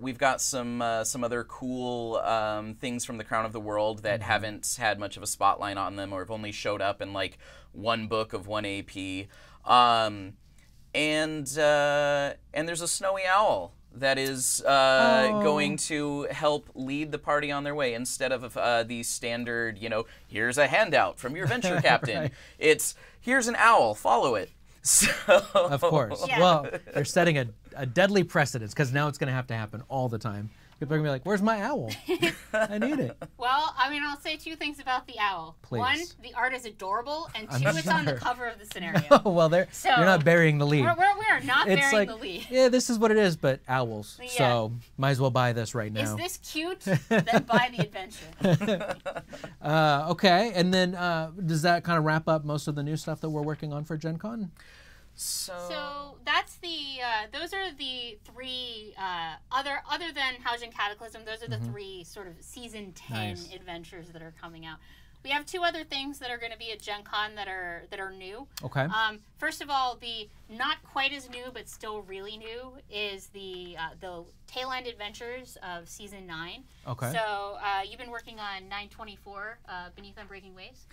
We've got some other cool things from the Crown of the World that haven't had much of a spotlight on them, or have only showed up in like one book of one AP. And there's a snowy owl that is going to help lead the party on their way, instead of the standard, here's a handout from your venture captain. Right. It's, here's an owl, follow it. So, of course. Yeah. Well, they're setting a deadly precedence, because now it's going to have to happen all the time. People are going to be like, where's my owl? I need it. Well, I mean, I'll say two things about the owl. Please. One, the art is adorable, and two, it's on the cover of the scenario. Oh, well, you're not burying the lead. We're not It's burying like, the lead. yeah, this is what it is, but owls. Yeah. So might as well buy this right now. Is this cute? Then buy the adventure. Okay, and then does that kind of wrap up most of the new stuff that we're working on for Gen Con? So that's those are the three other than Haugen Cataclysm. Those are the three sort of season 10 adventures that are coming out. We have two other things that are going to be at Gen Con that are new. Okay. First of all, the not quite as new but still really new is the Tail End Adventures of season 9. Okay. So you've been working on 924 Beneath Unbreaking Waves.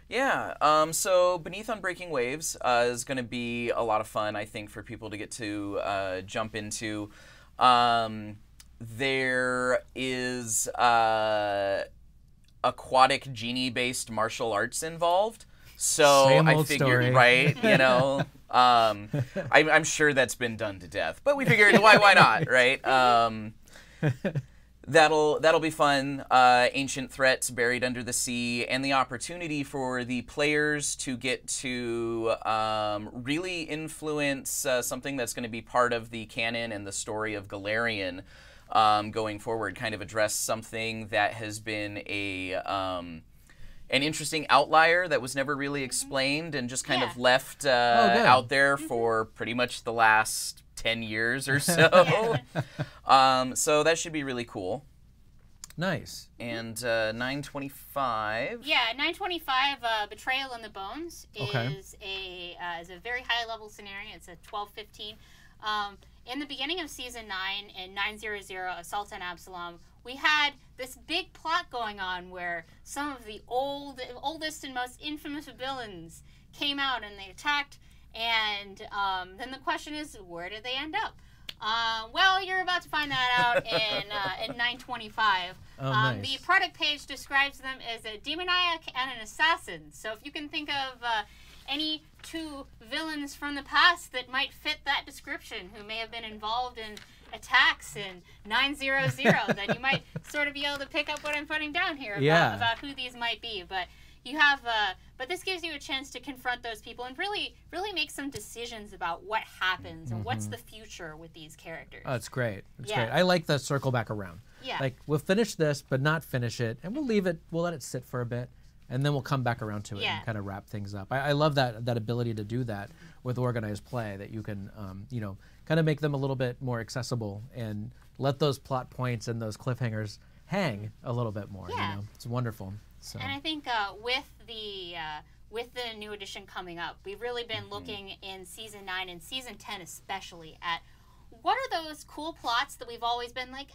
Yeah, so Beneath Unbreaking Waves is going to be a lot of fun, I think, for people to get to jump into. There is aquatic genie-based martial arts involved. So Same I old figured, story. right, I'm sure that's been done to death. But we figured, why not, right? That'll be fun. Ancient threats buried under the sea, and the opportunity for the players to get to really influence something that's going to be part of the canon and the story of Galarian going forward. Kind of address something that has been an interesting outlier that was never really explained and just kind of left out there for pretty much the last 10 years or so. So that should be really cool. Nice. And 925. Yeah, 925 Betrayal in the Bones is a very high level scenario. It's a 12-15. In the beginning of season 9 in 900 Assault on Absalom, we had this big plot going on where some of the oldest and most infamous villains came out and they attacked. And then the question is, where did they end up? Well, you're about to find that out in 925. Oh, nice. The product page describes them as a demoniac and an assassin. So if you can think of any two villains from the past that might fit that description, who may have been involved in attacks in 900, then you might sort of be able to pick up what I'm putting down here about who these might be. But you have, but this gives you a chance to confront those people and really make some decisions about what happens and what's the future with these characters. Oh, it's great. It's great. I like the circle back around. Yeah. Like, we'll finish this, but not finish it, and we'll leave it. We'll let it sit for a bit. and then we'll come back around to it and kind of wrap things up. I love that ability to do that with organized play, that you can, you know, kind of make them a little bit more accessible and let those plot points and those cliffhangers hang a little bit more. You know? It's wonderful. So. And I think with the new edition coming up, we've really been looking in Season 9 and Season 10 especially at what are those cool plots that we've always been like,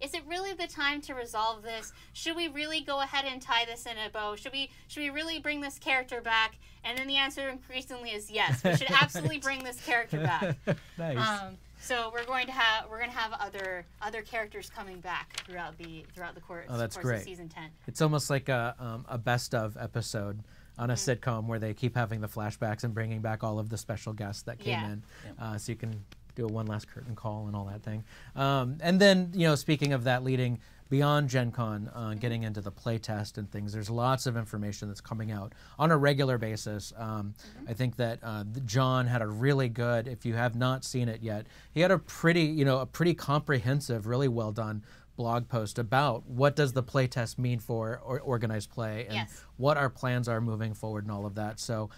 is it really the time to resolve this? Should we really go ahead and tie this in a bow? Should we really bring this character back? And then the answer increasingly is yes. We should absolutely bring this character back. Nice. So we're going to have other characters coming back throughout the course of Season 10. It's almost like a best of episode on a sitcom where they keep having the flashbacks and bringing back all of the special guests that came in, so you can do a one last curtain call and all that thing. And then, you know, speaking of that, leading beyond Gen Con, getting into the playtest and things, there's lots of information that's coming out on a regular basis. I think that John had a really good, if you have not seen it yet, he had a pretty comprehensive, really well done blog post about what does the playtest mean for organized play and what our plans are moving forward and all of that. So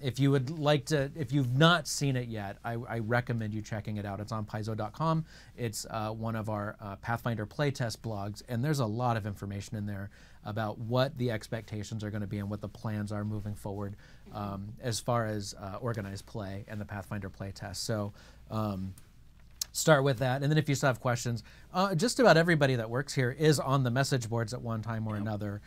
if you would like to, if you've not seen it yet, I recommend you checking it out. It's on Paizo.com. It's one of our Pathfinder playtest blogs, and there's a lot of information in there about what the expectations are going to be and what the plans are moving forward as far as organized play and the Pathfinder playtest. So start with that, and then if you still have questions, just about everybody that works here is on the message boards at one time or another.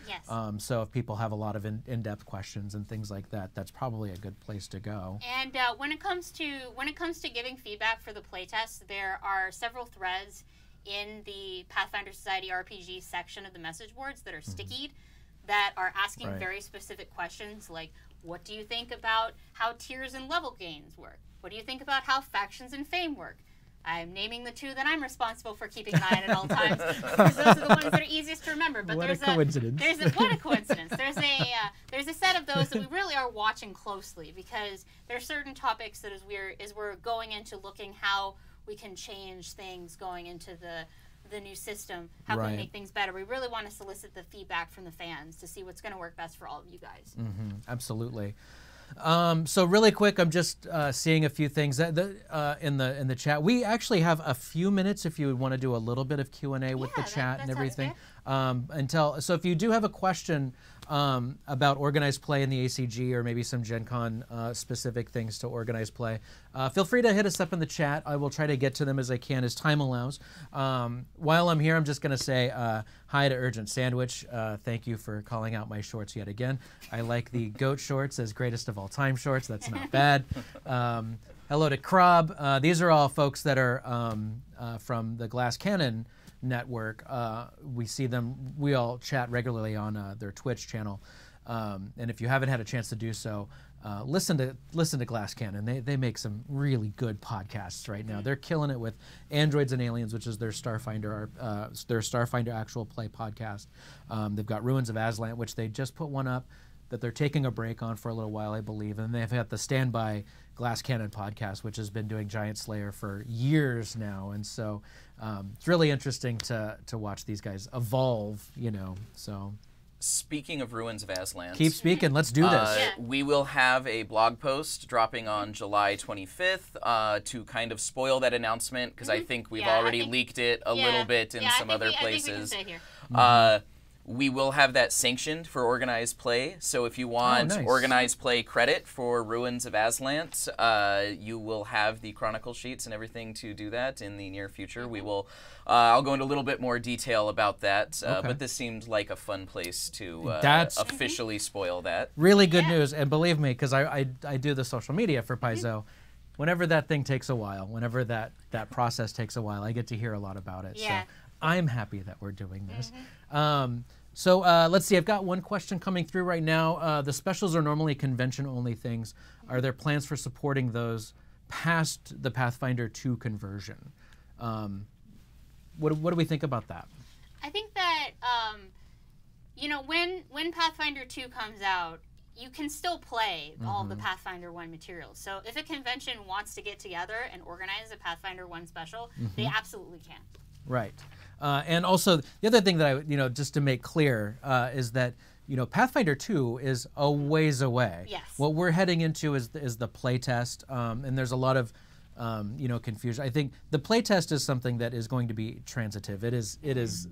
So if people have a lot of in-depth questions and things like that, that's probably a good place to go. And when it comes to giving feedback for the playtest, there are several threads in the Pathfinder Society RPG section of the message boards that are stickied, that are asking very specific questions like, what do you think about how tiers and level gains work? What do you think about how factions and fame work? I'm naming the two that I'm responsible for keeping an eye on at all times, because those are the ones that are easiest to remember. But what a coincidence. What a coincidence. There's a set of those that we really are watching closely, because there are certain topics that as we're going into looking how we can change things going into the new system, how can we make things better. We really want to solicit the feedback from the fans to see what's going to work best for all of you guys. Absolutely. So really quick, I'm just seeing a few things that in the chat. We actually have a few minutes if you would want to do a little bit of Q&A with the chat and everything. So if you do have a question about organized play in the ACG or maybe some Gen Con specific things to organized play, feel free to hit us up in the chat. I will try to get to them as I can as time allows. While I'm here, I'm just going to say hi to Urgent Sandwich. Thank you for calling out my shorts yet again. I like the goat shorts as greatest of all time shorts. That's not bad. Hello to Krob. These are all folks that are from the Glass Cannon network. We see them, we all chat regularly on their Twitch channel. And if you haven't had a chance to do so, listen to Glass Cannon. They make some really good podcasts right now. They're killing it with Androids and Aliens, which is their Starfinder actual play podcast. They've got Ruins of Aslan, which they just put one up that they're taking a break on for a little while, I believe. And they've had the Standby Glass Cannon podcast, which has been doing Giant Slayer for years now. And so it's really interesting to watch these guys evolve, you know, so. Speaking of Ruins of Aslan, keep speaking. Let's do this. We will have a blog post dropping on July 25th to kind of spoil that announcement, because I think we've already leaked it a little bit in some other places. I think we can say here. We will have that sanctioned for organized play. So if you want organized play credit for Ruins of Aslan, you will have the chronicle sheets and everything to do that in the near future. We will. I'll go into a little bit more detail about that, but this seemed like a fun place to officially spoil that. Really good news, and believe me, because I do the social media for Paizo. Whenever that thing takes a while, whenever that process takes a while, I get to hear a lot about it. So I'm happy that we're doing this. So let's see, I've got one question coming through right now. The specials are normally convention-only things. Are there plans for supporting those past the Pathfinder 2 conversion? What do we think about that? I think that, you know, when Pathfinder 2 comes out, you can still play all the Pathfinder 1 materials. So if a convention wants to get together and organize a Pathfinder 1 special, they absolutely can. Right. And also, the other thing that just to make clear, is that Pathfinder 2 is a ways away. Yes. What we're heading into is the playtest, and there's a lot of confusion. I think the playtest is something that is going to be transitive. It is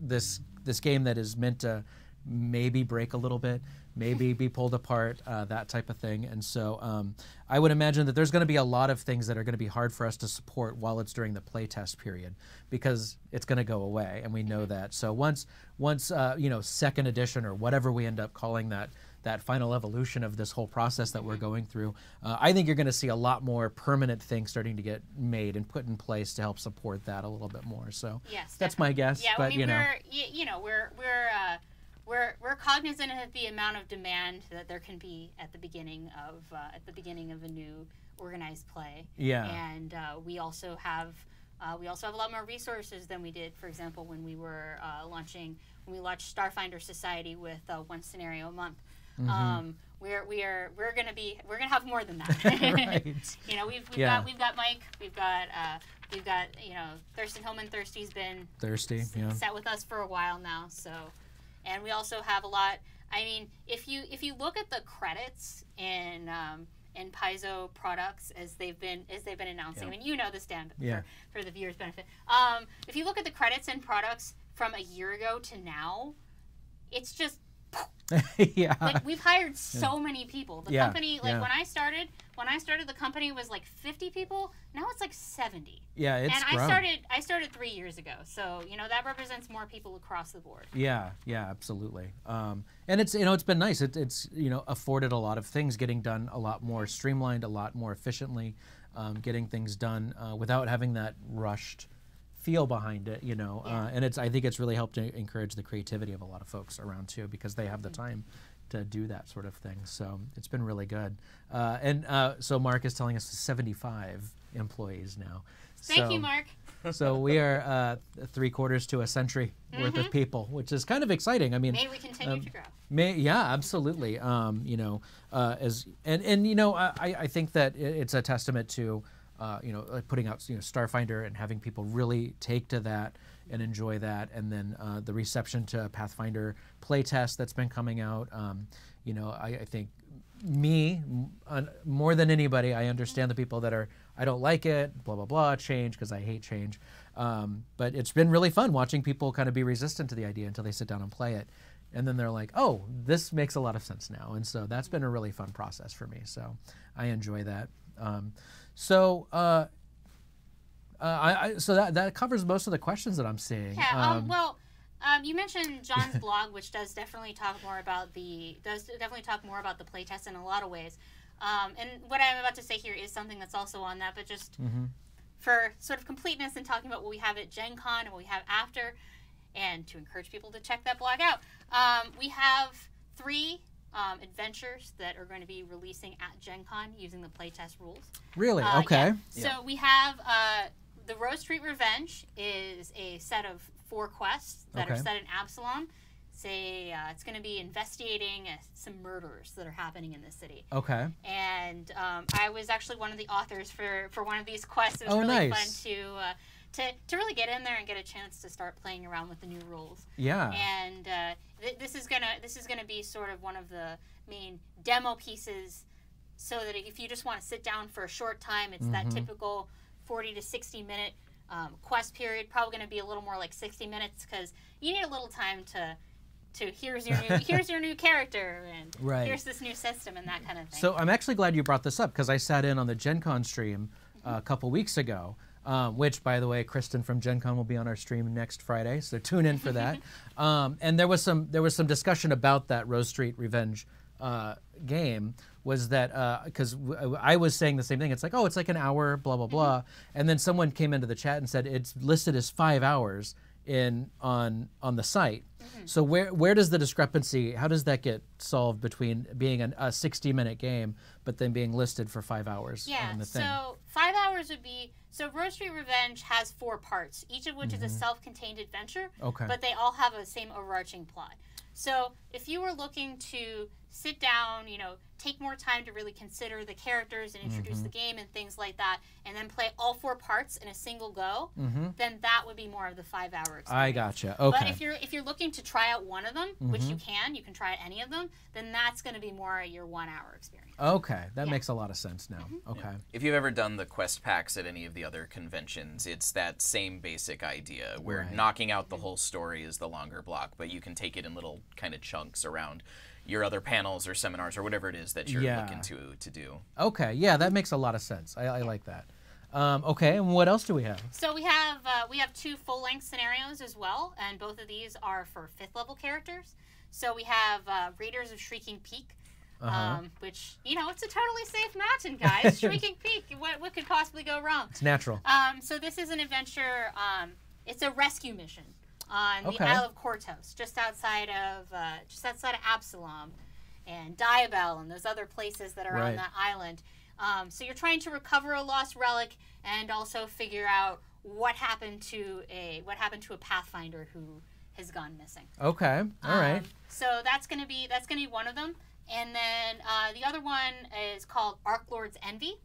this game that is meant to maybe break a little bit, maybe be pulled apart, that type of thing. And so I would imagine that there's going to be a lot of things that are going to be hard for us to support while it's during the playtest period, because it's going to go away, and we know that. So once second edition, or whatever we end up calling that final evolution of this whole process that we're going through, I think you're going to see a lot more permanent things starting to get made and put in place to help support that a little bit more. So yes, that's my guess. Yeah, but we're cognizant of the amount of demand that there can be at the beginning of a new organized play. Yeah. And we also have a lot more resources than we did, for example, when we launched Starfinder Society with one scenario a month. We're gonna have more than that. Right. We've got Mike, we've got Thurston Hillman. Thirsty's been sat with us for a while now. So, and we also have a lot. I mean, if you look at the credits in Paizo products as they've been announcing, I mean, this, Dan, for the viewers' benefit. If you look at the credits and products from a year ago to now, it's just like we've hired so many people. The company, when I started, the company was like 50 people. Now it's like 70. Yeah, it's and grown. I started 3 years ago, so that represents more people across the board. Yeah, absolutely. And it's been nice. It's afforded a lot of things getting done a lot more streamlined, a lot more efficiently, getting things done without having that rushed feel behind it, and I think it's really helped to encourage the creativity of a lot of folks around too, because they have the time to do that sort of thing. So it's been really good. So Mark is telling us 75 employees now. Thank you, Mark. So we are 3/4 to a century worth of people, which is kind of exciting. I mean, may we continue to grow. Absolutely. I think that it's a testament to putting out Starfinder and having people really take to that and enjoy that, and then the reception to Pathfinder playtest that's been coming out. I think more than anybody, I understand the people that are, I don't like it, blah blah blah, change, because I hate change. But it's been really fun watching people kind of be resistant to the idea until they sit down and play it, and then they're like, oh, this makes a lot of sense now. And so that's been a really fun process for me. So I enjoy that. So that covers most of the questions that I'm seeing. Yeah. You mentioned John's blog, which does definitely talk more about the playtest in a lot of ways. And what I'm about to say here is something that's also on that, but just for sort of completeness and talking about what we have at Gen Con and what we have after, and to encourage people to check that blog out. We have 3 adventures that are going to be releasing at Gen Con using the playtest rules. Really? Okay. Yeah. So we have the Rose Street Revenge is a set of 4 quests that are set in Absalom. It's going to be investigating some murders that are happening in the city. Okay. And I was actually one of the authors for one of these quests. It was really fun to really get in there and get a chance to start playing around with the new rules. Yeah. And this is gonna be sort of one of the main demo pieces, so that if you just want to sit down for a short time, it's that typical 40 to 60 minute quest period. Probably going to be a little more like 60 minutes, because you need a little time to here's your new character, and here's this new system, and that kind of thing. So I'm actually glad you brought this up, because I sat in on the Gen Con stream a couple weeks ago. Which, by the way, Kristen from Gen Con will be on our stream next Friday, so tune in for that. And there was some discussion about that Rose Street Revenge game. Was that because I was saying the same thing? It's like, oh, it's like an hour, blah blah blah, and then someone came into the chat and said it's listed as 5 hours on the site. So where does the discrepancy? How does that get solved between being a 60-minute game but then being listed for 5 hours on the thing? So 5 hours would be. So Rose Street Revenge has 4 parts, each of which is a self-contained adventure, but they all have a same overarching plot. So if you were looking to sit down, take more time to really consider the characters and introduce the game and things like that, and then play all 4 parts in a single go, then that would be more of the 5-hour experience. I gotcha. Okay. But if you're looking to try out one of them, which you can try out any of them, then that's going to be more your 1-hour experience. Okay, that makes a lot of sense now. Okay. Yeah. If you've ever done the quest packs at any of the other conventions, it's that same basic idea where knocking out the whole story is the longer block, but you can take it in little kind of chunks around your other panels or seminars or whatever it is that you're looking to do. Okay, yeah, that makes a lot of sense. I like that. Okay, and what else do we have? So we have 2 full-length scenarios as well, and both of these are for 5th level characters. So we have Raiders of Shrieking Peak, which, it's a totally safe mountain, guys. Shrieking Peak, what could possibly go wrong? It's natural. So this is an adventure, it's a rescue mission on the Isle of Kortos, just outside of Absalom and Diabel and those other places that are on that island. So you're trying to recover a lost relic and also figure out what happened to a Pathfinder who has gone missing. Okay, all right. So that's gonna be one of them, and then the other one is called Arklord's Envy,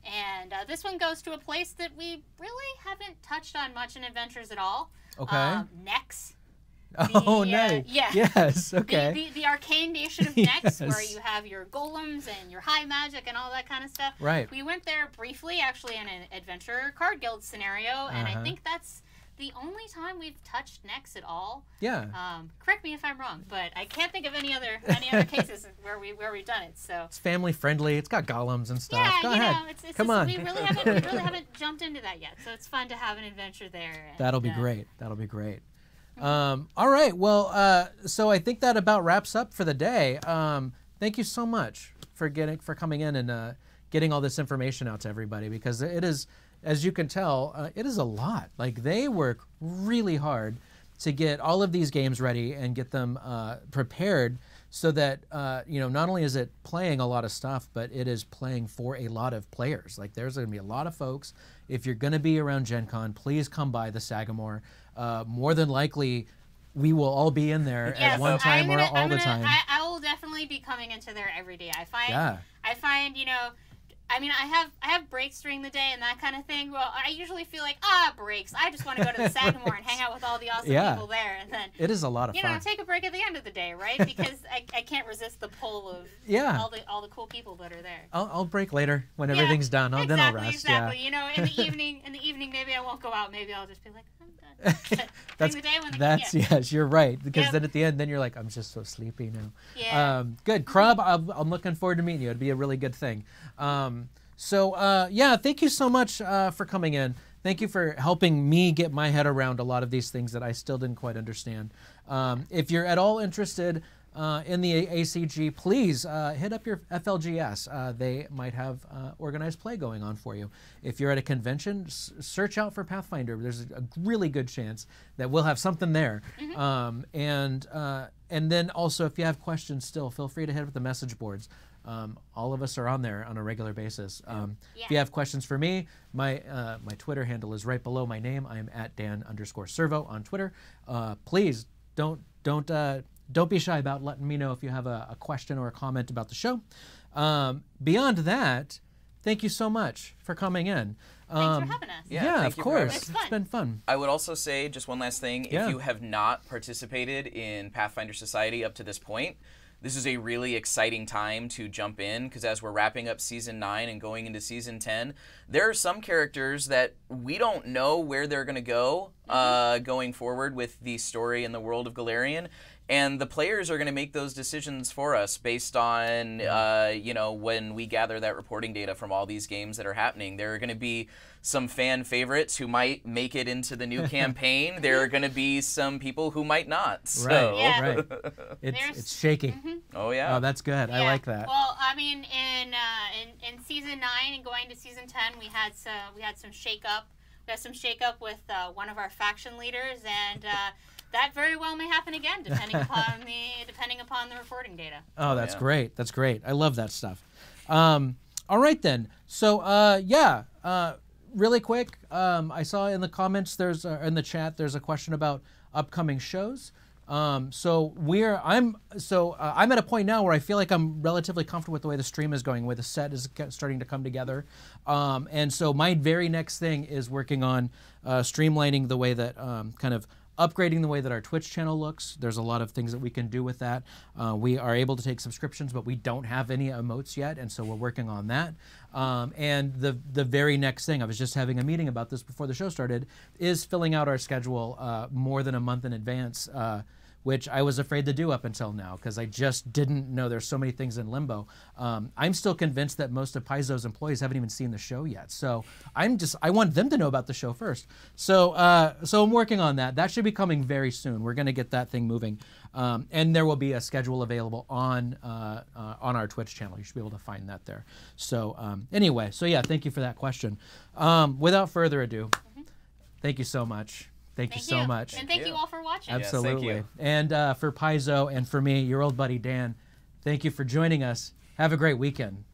and this one goes to a place that we really haven't touched on much in adventures at all. Okay. Nex. Nice. Yeah. Yes. Okay. The arcane nation of Nex, where you have your golems and your high magic and all that kind of stuff. Right. We went there briefly, actually, in an Adventure Card Guild scenario, and I think that's the only time we've touched Nex at all. Yeah. Correct me if I'm wrong, but I can't think of any other cases where we've done it. So it's family friendly. It's got golems and stuff. Yeah, Go ahead. It's Come just, on. we really haven't jumped into that yet. So it's fun to have an adventure there. And, That'll be great. That'll be great. All right. Well, so I think that about wraps up for the day. Thank you so much for coming in and getting all this information out to everybody, because it is, as you can tell, it is a lot. Like, they work really hard to get all of these games ready and get them prepared so that, not only is it playing a lot of stuff, but it is playing for a lot of players. Like, there's going to be a lot of folks. If you're going to be around Gen Con, please come by the Sagamore. More than likely, we will all be in there at one time or all the time. I will definitely be coming into there every day. I find, I have breaks during the day and that kind of thing. Well, I usually feel like, breaks. I just want to go to the Sagamore and hang out with all the awesome people there. And then it is a lot of fun. Take a break at the end of the day, right? Because I can't resist the pull of all the cool people that are there. I'll break later when everything's done. Then I'll rest. Exactly. Yeah. In the evening, maybe I won't go out. Maybe I'll just be like, I'm done. Yes, you're right. Because then at the end, then you're like, I'm just so sleepy now. Yeah. Good. Krub, I'm looking forward to meeting you. It'd be a really good thing. Thank you so much for coming in. Thank you for helping me get my head around a lot of these things that I still didn't quite understand. If you're at all interested in the ACG, please hit up your FLGS. They might have organized play going on for you. If you're at a convention, search out for Pathfinder. There's a really good chance that we'll have something there. And then also, if you have questions still, feel free to hit up the message boards. All of us are on there on a regular basis. If you have questions for me, my Twitter handle is right below my name. I am at Dan_Servo on Twitter. Please don't be shy about letting me know if you have a question or a comment about the show. Beyond that, thank you so much for coming in. Thanks for having us. Yeah, of course. It's been fun. I would also say, just one last thing, if you have not participated in Pathfinder Society up to this point, this is a really exciting time to jump in, because as we're wrapping up Season 9 and going into Season 10, there are some characters that we don't know where they're going to go going forward with the story in the world of Golarion. And the players are going to make those decisions for us based on, when we gather that reporting data from all these games that are happening. There are going to be some fan favorites who might make it into the new campaign. There are going to be some people who might not. So. Right. It's shaky. Oh, yeah. Oh, that's good. I like that. Well, I mean, in Season 9 and going to Season 10, we had some shake-up. We had some shake-up with one of our faction leaders, and that very well may happen again, depending upon the reporting data. Oh, that's great. That's great. I love that stuff. All right then. So really quick, I saw in the comments in the chat there's a question about upcoming shows. So I'm at a point now where I feel like I'm relatively comfortable with the way the stream is going, the way the set is starting to come together. And so my very next thing is working on streamlining the way that kind of upgrading the way that our Twitch channel looks. There's a lot of things that we can do with that. We are able to take subscriptions, but we don't have any emotes yet, and so we're working on that. And the very next thing, I was just having a meeting about this before the show started, is filling out our schedule more than a month in advance, which I was afraid to do up until now because I just didn't know there's so many things in limbo. I'm still convinced that most of Paizo's employees haven't even seen the show yet. So I want them to know about the show first. So I'm working on that. That should be coming very soon. We're going to get that thing moving. And there will be a schedule available on our Twitch channel. You should be able to find that there. So anyway, so yeah, thank you for that question. Without further ado, thank you so much. Thank you so much. And thank you all for watching. Absolutely. Yes, and for Paizo and for me, your old buddy Dan, thank you for joining us. Have a great weekend.